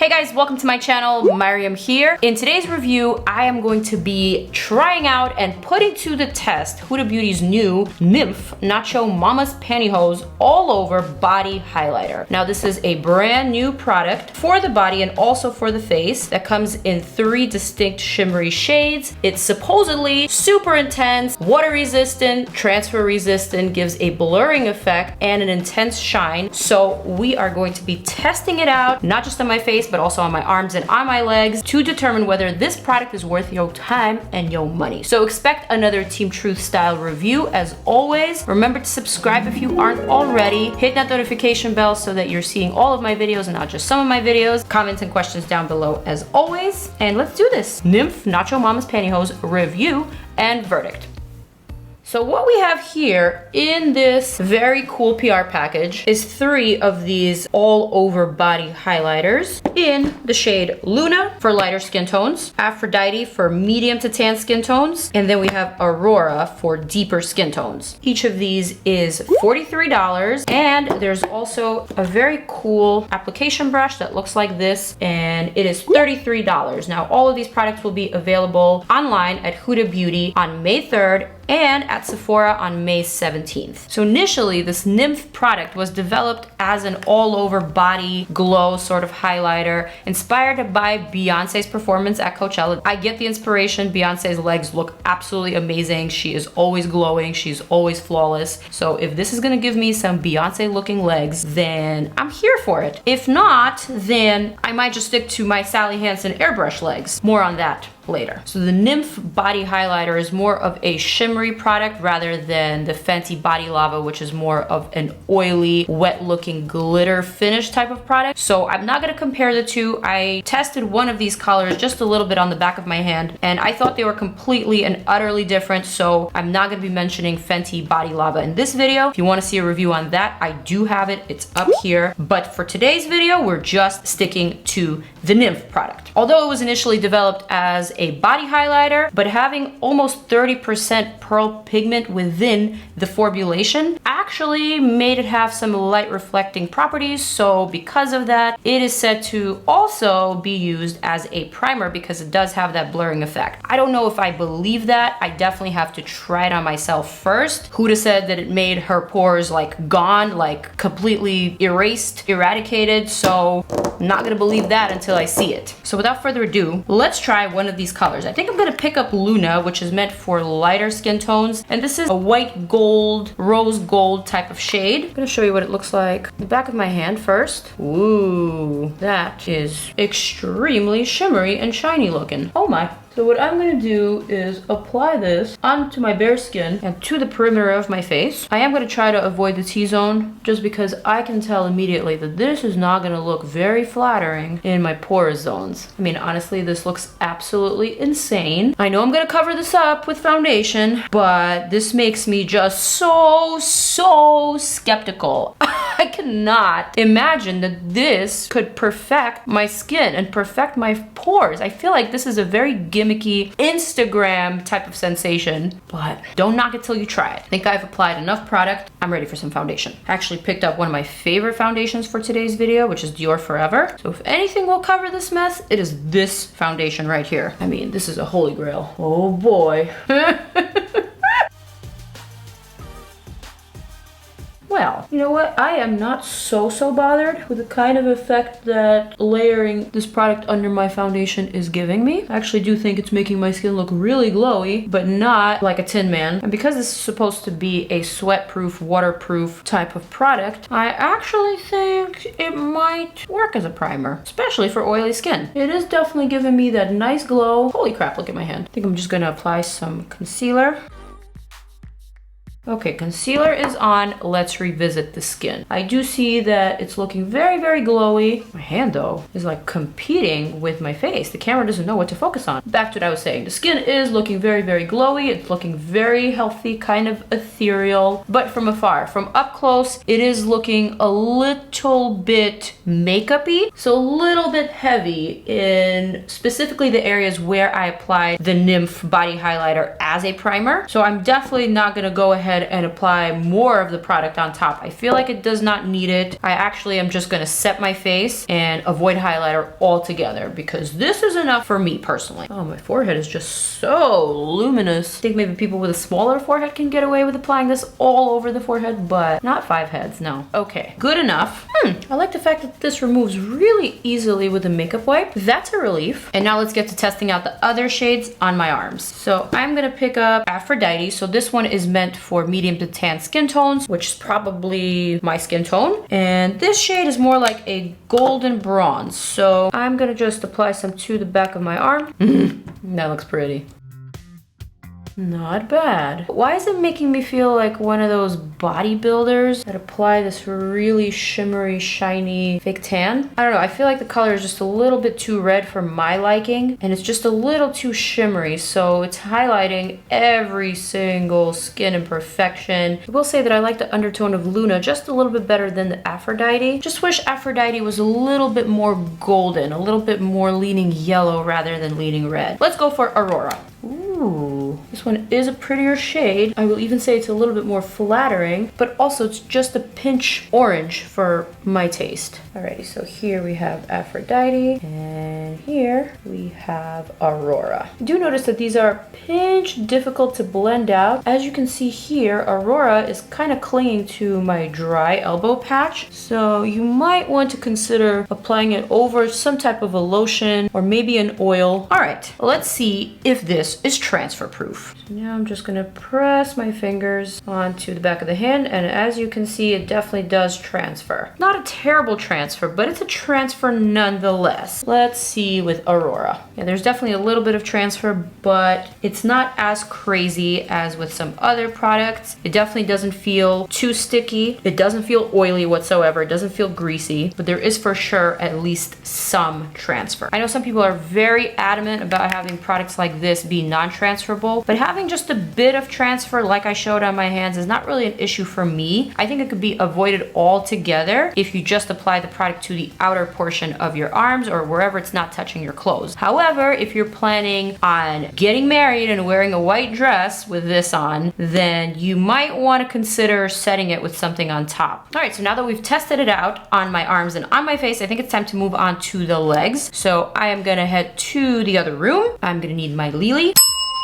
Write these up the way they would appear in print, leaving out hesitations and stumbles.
Hey guys, welcome to my channel. Maryam here. In today's review, I am going to be trying out and putting to the test Huda Beauty's new Nymph Nacho Mama's Pantyhose all over body highlighter. Now this is a brand new product for the body and also for the face that comes in 3 distinct shimmery shades. It's supposedly super intense, water resistant, transfer resistant, gives a blurring effect and an intense shine. So we are going to be testing it out, not just on my face, but also on my arms and on my legs to determine whether this product is worth your time and your money. So expect another Team Truth style review as always. Remember to subscribe if you aren't already. Hit that notification bell so that you're seeing all of my videos and not just some of my videos. Comments and questions down below as always. And let's do this. Nymph Nacho Mama's Pantyhose review and verdict. So what we have here in this very cool PR package is 3 of these all over body highlighters in the shade Luna for lighter skin tones, Aphrodite for medium to tan skin tones, and then we have Aurora for deeper skin tones. Each of these is $43, and there's also a very cool application brush that looks like this, and it is $33. Now all of these products will be available online at Huda Beauty on May 3rd and at Sephora on May 17th. So initially, this Nymph product was developed as an all-over body glow sort of highlighter, inspired by Beyonce's performance at Coachella. I get the inspiration. Beyonce's legs look absolutely amazing. She is always glowing. She's always flawless. So if this is gonna give me some Beyonce-looking legs, then I'm here for it. If not, then I might just stick to my Sally Hansen airbrush legs. More on that later. So the Nymph body highlighter is more of a shimmery product rather than the Fenty Body Lava, which is more of an oily, wet looking glitter finish type of product. So I'm not gonna compare the two. I tested one of these colors just a little bit on the back of my hand and I thought they were completely and utterly different. So I'm not gonna be mentioning Fenty Body Lava in this video. If you wanna see a review on that, I do have it. It's up here. But for today's video, we're just sticking to the Nymph product. Although it was initially developed as a body highlighter, but having almost 30% pearl pigment within the formulation actually made it have some light reflecting properties. So because of that, it is said to also be used as a primer because it does have that blurring effect. I don't know if I believe that. I definitely have to try it on myself first. Huda said that it made her pores like gone, like completely erased, eradicated. So I'm not gonna believe that until I see it. So without further ado, let's try one of these colors. I think I'm gonna pick up Luna, which is meant for lighter skin tones. And this is a white gold, rose gold type of shade. I'm gonna show you what it looks like. The back of my hand first. Ooh, that is extremely shimmery and shiny looking. Oh my. So what I'm gonna do is apply this onto my bare skin and to the perimeter of my face. I am gonna try to avoid the T-zone just because I can tell immediately that this is not gonna look very flattering in my porous zones. I mean, honestly, this looks absolutely insane. I know I'm gonna cover this up with foundation, but this makes me just so skeptical. I cannot imagine that this could perfect my skin and perfect my pores. I feel like this is a very gimmicky Instagram type of sensation, but don't knock it till you try it. I think I've applied enough product. I'm ready for some foundation. I actually picked up one of my favorite foundations for today's video, which is DIOR Forever. So if anything will cover this mess, it is this foundation right here. I mean, this is a holy grail. Oh boy. Well, you know what? I am not so bothered with the kind of effect that layering this product under my foundation is giving me. I actually do think it's making my skin look really glowy, but not like a Tin Man. And because this is supposed to be a sweat-proof, waterproof type of product, I actually think it might work as a primer, especially for oily skin. It is definitely giving me that nice glow. Holy crap, look at my hand. I think I'm just gonna apply some concealer. Okay, concealer is on. Let's revisit the skin. I do see that it's looking very glowy. My hand though is like competing with my face. The camera doesn't know what to focus on. Back to what I was saying. The skin is looking very glowy. It's looking very healthy, kind of ethereal, but from afar. From up close, it is looking a little bit makeup-y. So a little bit heavy in specifically the areas where I applied the Nymph body highlighter as a primer. So I'm definitely not gonna go ahead ahead and apply more of the product on top. I feel like it does not need it. I actually am just gonna set my face and avoid highlighter altogether because this is enough for me personally. Oh, my forehead is just so luminous. I think maybe people with a smaller forehead can get away with applying this all over the forehead, but not 5 heads, no. Okay, good enough. I like the fact that this removes really easily with a makeup wipe. That's a relief. And now let's get to testing out the other shades on my arms. So I'm gonna pick up Aphrodite. So this one is meant for medium to tan skin tones, which is probably my skin tone. And this shade is more like a golden bronze. So I'm gonna just apply some to the back of my arm. That looks pretty. Not bad. Why is it making me feel like one of those bodybuilders that apply this really shimmery, shiny fake tan? I don't know, I feel like the color is just a little bit too red for my liking, and it's just a little too shimmery, so it's highlighting every single skin imperfection. I will say that I like the undertone of Luna just a little bit better than the Aphrodite. Just wish Aphrodite was a little bit more golden, a little bit more leaning yellow rather than leaning red. Let's go for Aurora. Ooh, this one is a prettier shade. I will even say it's a little bit more flattering, but also it's just a pinch orange for my taste. Alrighty, so here we have Aphrodite, and here we have Aurora. I do notice that these are a pinch difficult to blend out. As you can see here, Aurora is kind of clinging to my dry elbow patch, so you might want to consider applying it over some type of a lotion or maybe an oil. Alright, let's see if this is transfer proof. So now I'm just gonna press my fingers onto the back of the hand, and as you can see, it definitely does transfer. Not a terrible transfer, but it's a transfer nonetheless. Let's see with Aurora. Yeah, there's definitely a little bit of transfer, but it's not as crazy as with some other products. It definitely doesn't feel too sticky. It doesn't feel oily whatsoever. It doesn't feel greasy, but there is for sure at least some transfer. I know some people are very adamant about having products like this be non-transferable, but having just a bit of transfer like I showed on my hands is not really an issue for me. I think it could be avoided altogether if you just apply the product to the outer portion of your arms or wherever it's not touching your clothes. However, if you're planning on getting married and wearing a white dress with this on, then you might want to consider setting it with something on top. All right, so now that we've tested it out on my arms and on my face, I think it's time to move on to the legs. So I am gonna head to the other room. I'm gonna need my Lily.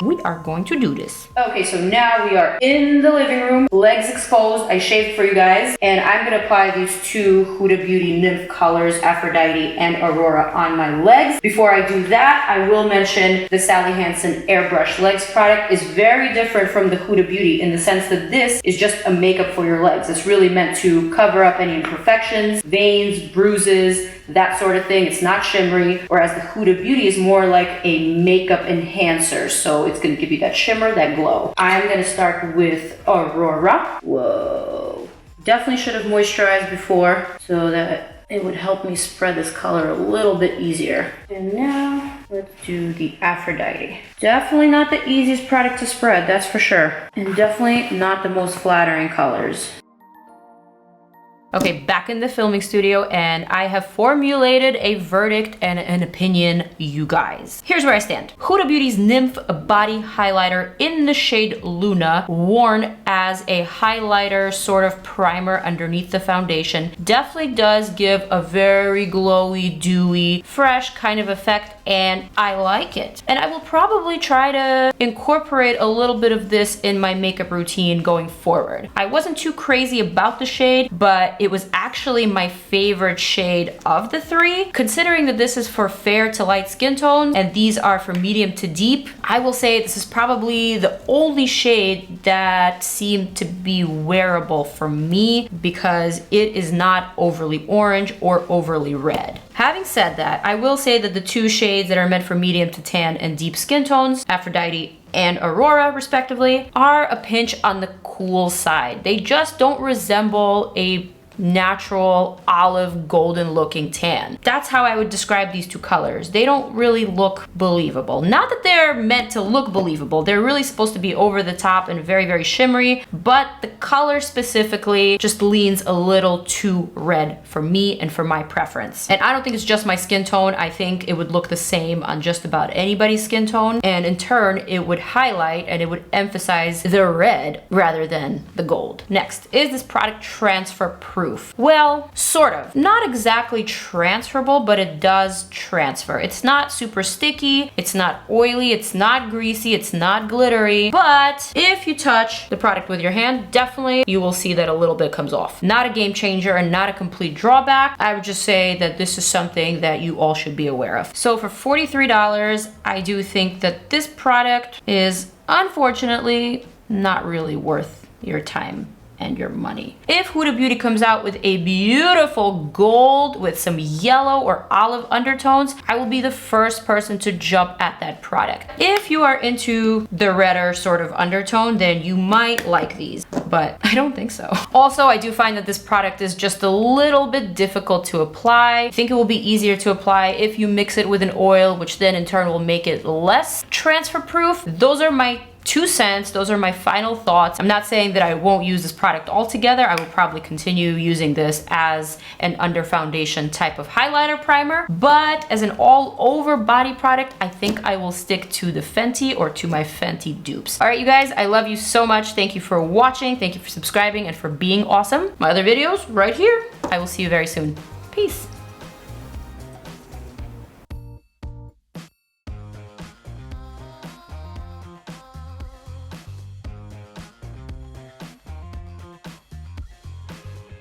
We are going to do this. Okay, so now we are in the living room, legs exposed. I shaved for you guys, and I'm gonna apply these two Huda Beauty Nymph colors, Aphrodite and Aurora, on my legs. Before I do that, I will mention the Sally Hansen Airbrush Legs product is very different from the Huda Beauty in the sense that this is just a makeup for your legs. It's really meant to cover up any imperfections, veins, bruises, that sort of thing. It's not shimmery, whereas the Huda Beauty is more like a makeup enhancer. So it's gonna give you that shimmer, that glow. I'm gonna start with Aurora. Whoa. Definitely should have moisturized before so that it would help me spread this color a little bit easier. And now let's do the Aphrodite. Definitely not the easiest product to spread, that's for sure. And definitely not the most flattering colors. Okay, back in the filming studio, and I have formulated a verdict and an opinion, you guys. Here's where I stand. Huda Beauty's Nymph Body Highlighter in the shade Luna, worn as a highlighter sort of primer underneath the foundation, definitely does give a very glowy, dewy, fresh kind of effect, and I like it. And I will probably try to incorporate a little bit of this in my makeup routine going forward. I wasn't too crazy about the shade, but it was actually my favorite shade of the three. Considering that this is for fair to light skin tones and these are for medium to deep, I will say this is probably the only shade that seemed to be wearable for me because it is not overly orange or overly red. Having said that, I will say that the two shades that are meant for medium to tan and deep skin tones, Aphrodite and Aurora respectively, are a pinch on the cool side. They just don't resemble a natural olive golden looking tan. That's how I would describe these two colors. They don't really look believable. Not that they're meant to look believable. They're really supposed to be over the top and very, very shimmery, but the color specifically just leans a little too red for me and for my preference. And I don't think it's just my skin tone. I think it would look the same on just about anybody's skin tone. And in turn, it would highlight and it would emphasize the red rather than the gold. Next, is this product transfer proof? Well, sort of. Not exactly transferable, but it does transfer. It's not super sticky, it's not oily, it's not greasy, it's not glittery, but if you touch the product with your hand, definitely you will see that a little bit comes off. Not a game changer and not a complete drawback. I would just say that this is something that you all should be aware of. So for $43, I do think that this product is unfortunately not really worth your time and your money. If Huda Beauty comes out with a beautiful gold with some yellow or olive undertones, I will be the first person to jump at that product. If you are into the redder sort of undertone, then you might like these, but I don't think so. Also, I do find that this product is just a little bit difficult to apply. I think it will be easier to apply if you mix it with an oil, which then in turn will make it less transfer proof. Those are my 2 cents. Those are my final thoughts. I'm not saying that I won't use this product altogether. I will probably continue using this as an under foundation type of highlighter primer, but as an all over body product, I think I will stick to the Fenty or to my Fenty dupes. All right, you guys, I love you so much. Thank you for watching. Thank you for subscribing and for being awesome. My other videos right here. I will see you very soon. Peace.